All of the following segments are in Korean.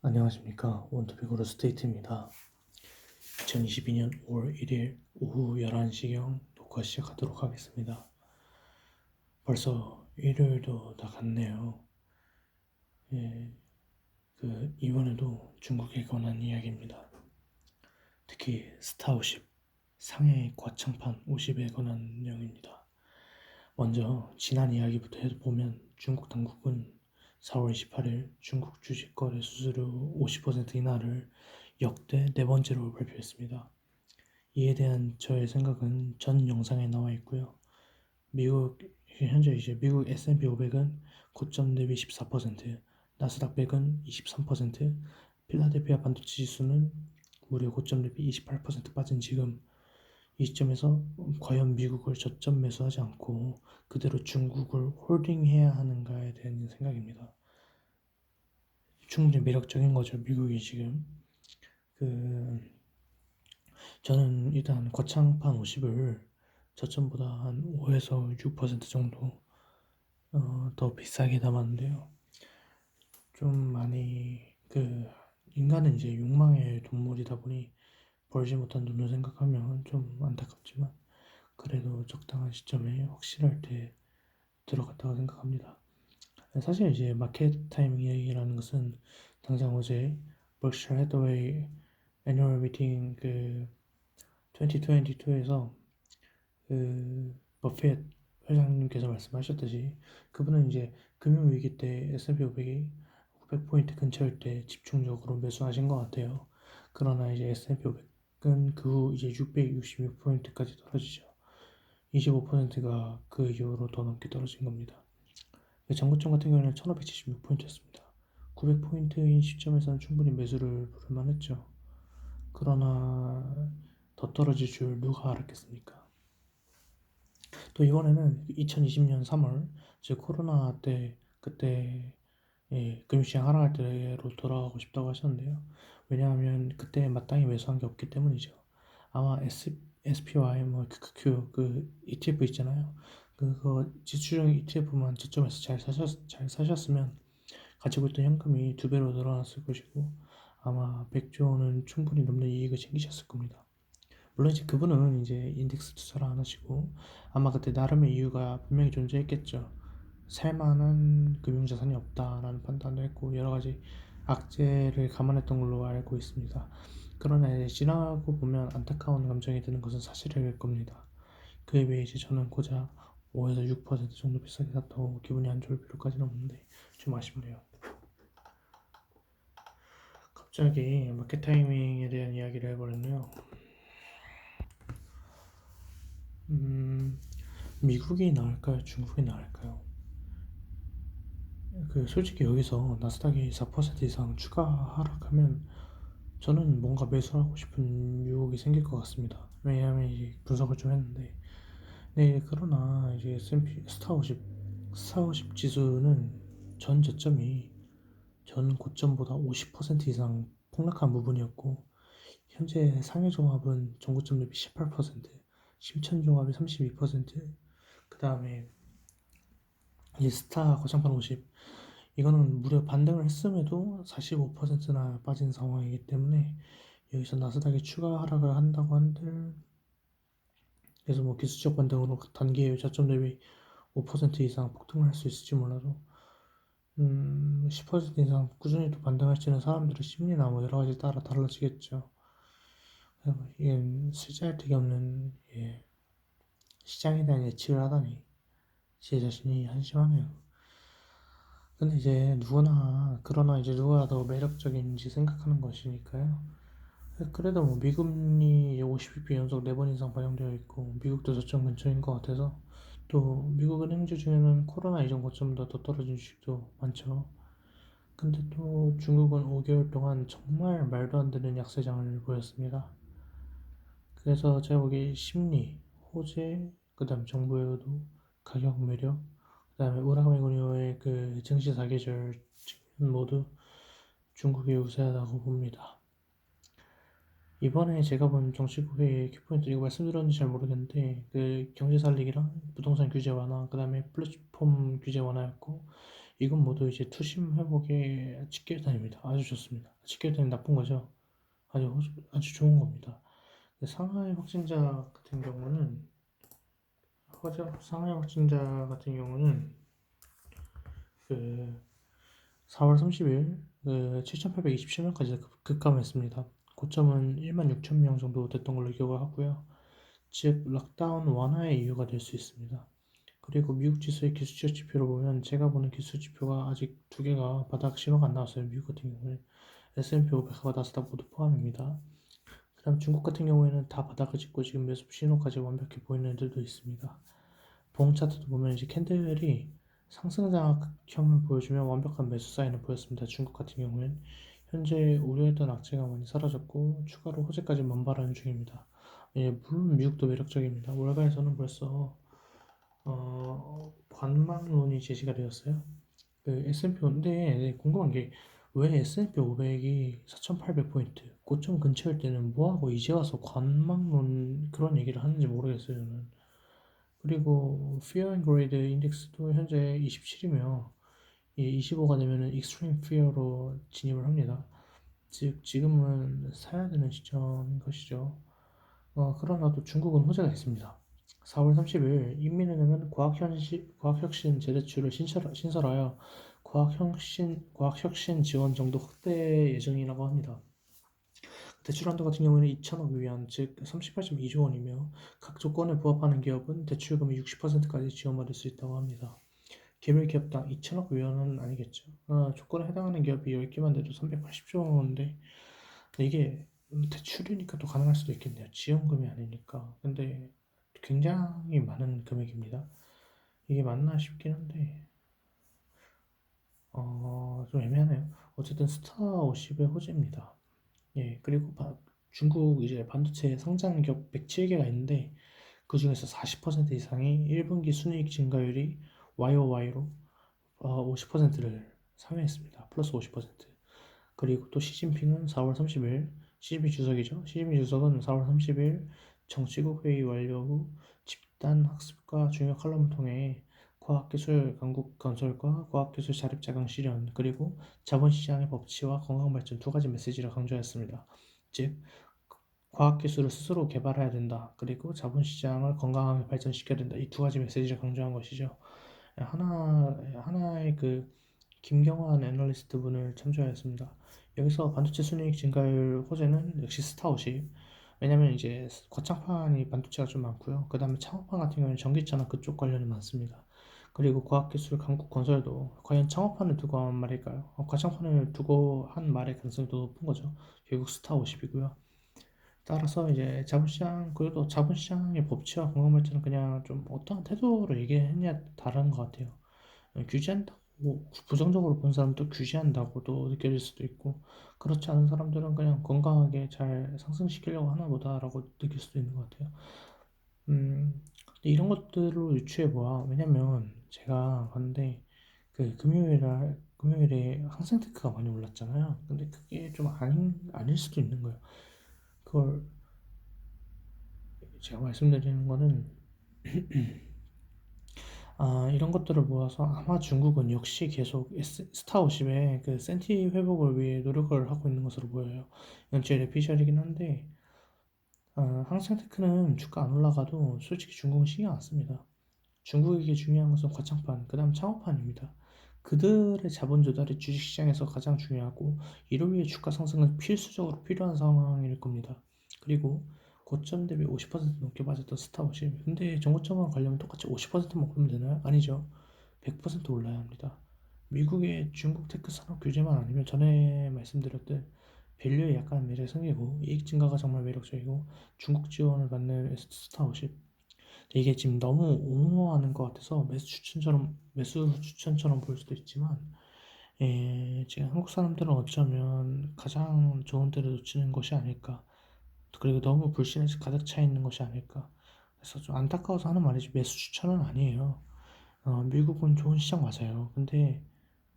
안녕하십니까. 원투빅으로 스테이트입니다. 2022년 5월 1일 오후 11시경 녹화 시작하도록 하겠습니다. 벌써 일요일도 다 갔네요. 예, 이번에도 중국에 관한 이야기입니다. 특히 스타 50, 상해 과창판 50에 관한 내용입니다. 먼저 지난 이야기부터 해보면 중국 당국은 4월 28일 중국 주식 거래 수수료 50% 인하를 역대 네 번째로 발표했습니다. 이에 대한 저의 생각은 전 영상에 나와 있고요. 현재 미국 S&P 500은 고점 대비 14%, 나스닥 100은 23%, 필라델피아 반도체 지수는 무려 고점 대비 28% 빠진 지금 이 시점에서 과연 미국을 저점 매수하지 않고 그대로 중국을 홀딩해야 하는가에 대한 생각입니다. 충분히 매력적인 거죠, 미국이 지금. 저는 일단 거창판 50을 저점보다 한 5에서 6% 정도 더 비싸게 담았는데요. 좀 많이 인간은 이제 욕망의 동물이다 보니 벌지 못한 돈을 생각하면 좀 안타깝지만 그래도 적당한 시점에 확실할 때 들어갔다고 생각합니다. 사실 이제 마켓 타이밍이라는 것은 당장 어제 버크셔 해더웨이 애뉴얼 미팅 2022에서 버핏 회장님께서 말씀하셨듯이 그분은 이제 금융위기 때 S&P 500이 500포인트 근처일 때 집중적으로 매수하신 것 같아요. 그러나 이제 S&P 500은 그 후 이제 666포인트까지 떨어지죠. 25%가 그 이후로 더 넘게 떨어진 겁니다. 전고점 같은 경우에는 1576포인트였습니다. 900포인트인 시점에서는 충분히 매수를 부를만 했죠. 그러나 더 떨어질 줄 누가 알았겠습니까? 또 이번에는 2020년 3월 즉 코로나 때 그때 금융시장 하락할 때로 돌아가고 싶다고 하셨는데요. 왜냐하면 그때 마땅히 매수한 게 없기 때문이죠. 아마 SPY 뭐 QQQ 그 ETF 있잖아요. 그거 지수형 ETF만 저점에서 잘 사셨으면 가지고 있던 현금이 두 배로 늘어났을 것이고 아마 100조 원은 충분히 넘는 이익을 챙기셨을 겁니다. 물론 이제 그분은 이제 인덱스 투자를 안 하시고 아마 그때 나름의 이유가 분명히 존재했겠죠. 살만한 금융자산이 없다라는 판단을 했고 여러 가지 악재를 감안했던 걸로 알고 있습니다. 그러나 이제 지나고 보면 안타까운 감정이 드는 것은 사실일 겁니다. 그에 비해 이제 저는 고작 5에서 6% 정도 비싸게 샀다고 기분이 안 좋을 필요까지는 없는데 좀 아쉽네요. 갑자기 마켓 타이밍에 대한 이야기를 해버렸네요. 음, 미국이 나을까요? 중국이 나을까요? 솔직히 여기서 나스닥이 4% 이상 추가 하락하면 저는 뭔가 매수하고 싶은 유혹이 생길 것 같습니다. 왜냐하면 이제 분석을 좀 했는데, 네, 그러나 이제 S&P 스타50 지수는 전 저점이 전 고점보다 50% 이상 폭락한 부분이었고, 현재 상해 종합은 전고점 대비 18%, 심천 종합이 32%, 그 다음에 이 스타 거창판 50 이거는 무려 반등을 했음에도 45%나 빠진 상황이기 때문에 여기서 나스닥이 추가 하락을 한다고 한들 그래서 뭐 기술적 반등으로 단기 저점 대비 5% 이상 폭등을 할 수 있을지 몰라도 10% 이상 꾸준히 또 반등할지는 사람들의 심리나 뭐 여러 가지 따라 달라지겠죠. 이게 쓸데기 없는 시장에 대한 예측을 하다니 제 자신이 한심하네요. 근데 이제 누구나 그러나 이제 누가 더 매력적인지 생각하는 것이니까요. 그래도 뭐 미국이 50bp 연속 4번 이상 반영되어 있고 미국도 저점 근처인 것 같아서 또 미국 은행주 중에는 코로나 이전 고점보다 더 떨어진 주식도 많죠. 근데 또 중국은 5개월 동안 정말 말도 안 되는 약세장을 보였습니다. 그래서 제가 보기 심리, 호재, 그 다음 정부 여도, 가격 매력, 그 다음에 우라카이군요의 그 증시 사계절 모두 중국이 우세하다고 봅니다. 이번에 제가 본 정치국의 키포인트 이거 말씀드렸는지 잘 모르겠는데 그 경제 살리기랑 부동산 규제 완화, 그 다음에 플랫폼 규제 완화였고 이건 모두 이제 투심 회복의 직결단입니다. 아주 좋습니다. 직결단이 나쁜 거죠. 아주 좋은 겁니다. 상하이 확진자 같은 경우는 상하이 확진자 같은 경우는 그 4월 30일 7,827명까지 급감했습니다. 고점은 1만 6천 명 정도 됐던 걸로 기억을 하고요. 즉 락다운 완화의 이유가 될 수 있습니다. 그리고 미국 지수의 기술적 지표를 보면 제가 보는 기술 지표가 아직 두 개가 바닥 신호가 안 나왔어요. 미국 같은 경우는 S&P 500과 나스닥 모두 포함입니다. 그다음 중국 같은 경우에는 다 바닥을 찍고 지금 매수 신호까지 완벽히 보이는 애들도 있습니다. 봉 차트도 보면 이제 캔들이 상승장악형을 보여주면 완벽한 매수 사인을 보였습니다. 중국 같은 경우엔 현재 우려했던 악재가 많이 사라졌고 추가로 호재까지 만발하는 중입니다. 예, 물론 미국도 매력적입니다. 월가에서는 벌써 관망론이 제시가 되었어요. 그 S&P 근데 궁금한 게 왜 S&P 500이 4,800포인트 고점 근처일 때는 뭐하고 이제 와서 관망론 그런 얘기를 하는지 모르겠어요 저는. 그리고 Fear and Greed 인덱스도 현재 27이며 25가 되면은 Extreme Fear로 진입을 합니다. 즉 지금은 사야 되는 시점인 것이죠. 그러나 또 중국은 호재가 있습니다. 4월 30일 인민은행은 과학혁신 재대출을 신설하여 과학혁신 지원 정도 확대 예정이라고 합니다. 대출 한도 같은 경우에는 2천억 위안, 즉 38.2조 원이며 각 조건에 부합하는 기업은 대출금의 60%까지 지원받을 수 있다고 합니다. 개별 기업당 2천억 위안은 아니겠죠. 조건에 해당하는 기업이 10개만 돼도 380조 원인데 이게 대출이니까 또 가능할 수도 있겠네요. 지원금이 아니니까. 근데 굉장히 많은 금액입니다. 이게 맞나 싶긴 한데 좀 애매하네요. 어쨌든 스타 50의 호재입니다. 예, 그리고 중국 이제 반도체 상장 기업 107개가 있는데 그 중에서 40% 이상이 1분기 순이익 증가율이 YOY로 50%를 상회했습니다. 플러스 50%. 그리고 또 시진핑은 4월 30일 시진핑 주석이죠. 시진핑 주석은 4월 30일 정치국 회의 완료 후 집단 학습과 중요 칼럼을 통해 과학기술 강국 건설과 과학기술 자립자강 실현 그리고 자본시장의 법치와 건강발전 두 가지 메시지를 강조했습니다. 즉 과학기술을 스스로 개발해야 된다. 그리고 자본시장을 건강하게 발전시켜야 된다. 이 두 가지 메시지를 강조한 것이죠. 하나의 그 김경환 애널리스트 분을 참조하였습니다. 여기서 반도체 순이익 증가율 호재는 역시 스타50. 왜냐면 이제 거창판이 반도체가 좀 많고요. 그 다음에 창업판 같은 경우는 전기차나 그쪽 관련이 많습니다. 그리고 과학기술 강국 건설도 과연 창업판을 두고 한 말일까요? 거창판을 두고 한 말의 가능성이 더 높은 거죠. 결국 스타50이고요. 따라서 이제 자본시장 그래도 자본시장의 법치와 공급발전은 그냥 좀 어떠한 태도로 얘기했냐에 다른 것 같아요. 규제한다고 부정적으로 본 사람도 규제한다고도 느껴질 수도 있고 그렇지 않은 사람들은 그냥 건강하게 잘 상승시키려고 하나 보다라고 느낄 수도 있는 것 같아요. 근데 이런 것들로 유추해 보아. 왜냐면 제가 봤는데 그 금요일에 항생테크가 많이 올랐잖아요. 근데 그게 좀 아닐 수도 있는 거예요. 그걸 제가 말씀드리는 거는 이런 것들을 모아서 아마 중국은 역시 계속 스타50의 그 센티 회복을 위해 노력을 하고 있는 것으로 보여요. 이건 제 레피셜이긴 한데 항생테크는 주가 안 올라가도 솔직히 중국은 신경 안 씁니다. 중국에게 중요한 것은 과창판, 그 다음 창업판입니다. 그들의 자본 조달이 주식시장에서 가장 중요하고 이를 위해 주가 상승은 필수적으로 필요한 상황일 겁니다. 그리고 고점 대비 50% 넘게 빠졌던 스타50. 근데 정고점과 가려면 똑같이 50%만 오르면 되나요? 아니죠. 100% 올라야 합니다. 미국의 중국 테크 산업 규제만 아니면 전에 말씀드렸듯 밸류에 약간 매력 생기고 이익 증가가 정말 매력적이고 중국 지원을 받는 스타50. 이게 지금 너무 옹호하는 것 같아서 매수 추천처럼 보일 수도 있지만 지금 한국 사람들은 어쩌면 가장 좋은 때를 놓치는 것이 아닐까. 그리고 너무 불신에 가득 차 있는 것이 아닐까. 그래서 좀 안타까워서 하는 말이지 매수 추천은 아니에요. 미국은 좋은 시장 맞아요. 근데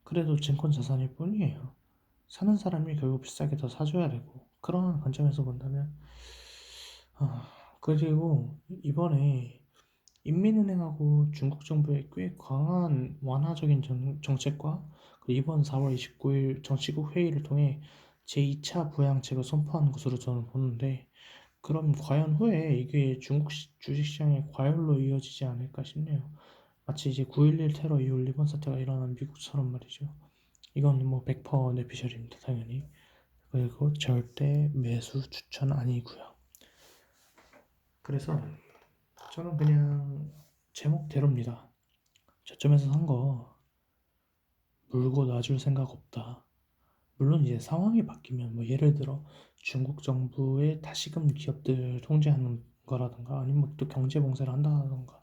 그래도 증권 자산일 뿐이에요. 사는 사람이 결국 비싸게 더 사줘야 되고 그런 관점에서 본다면 그리고 이번에 인민은행하고 중국 정부의 꽤 강한 완화적인 정책과 그리고 이번 4월 29일 정치국 회의를 통해 제2차 부양책을 선포한 것으로 저는 보는데 그럼 과연 후에 이게 중국 주식시장의 과열로 이어지지 않을까 싶네요. 마치 이제 9.11 테러 이후 리번 사태가 일어난 미국처럼 말이죠. 이건 뭐 100% 내피셜입니다, 당연히. 그리고 절대 매수 추천 아니고요. 그래서 저는 그냥 제목대로입니다. 저점에서 산 거 물고 놔줄 생각 없다. 물론 이제 상황이 바뀌면 뭐 예를 들어 중국 정부의 다시금 기업들 통제하는 거라든가 아니면 또 경제 봉쇄를 한다던가.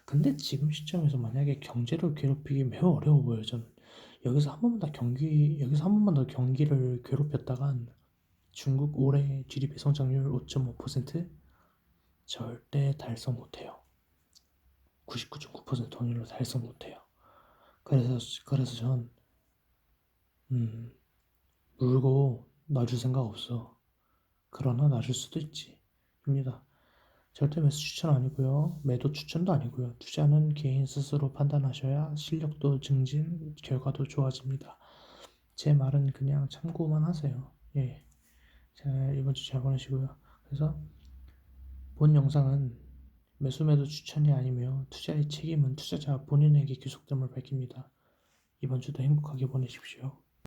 근데 지금 시점에서 만약에 경제를 괴롭히기 매우 어려워 보여요. 저는 여기서 한 번만 더 경기를 괴롭혔다간 중국 올해 GDP 성장률 5.5% 절대 달성 못해요. 99.9% 확률로 달성 못해요. 그래서 전 음, 물고 놔줄 생각 없어. 그러나 놔줄 수도 있지. 입니다. 절대 매수 추천 아니고요. 매도 추천도 아니고요. 투자는 개인 스스로 판단하셔야 실력도 증진, 결과도 좋아집니다. 제 말은 그냥 참고만 하세요. 예. 자, 이번 주 잘 보내시고요. 그래서 본 영상은 매수 추천이 아니며 투자의 책임은 투자자 본인에게 귀속됨을 밝힙니다. 이번 주도 행복하게 보내십시오.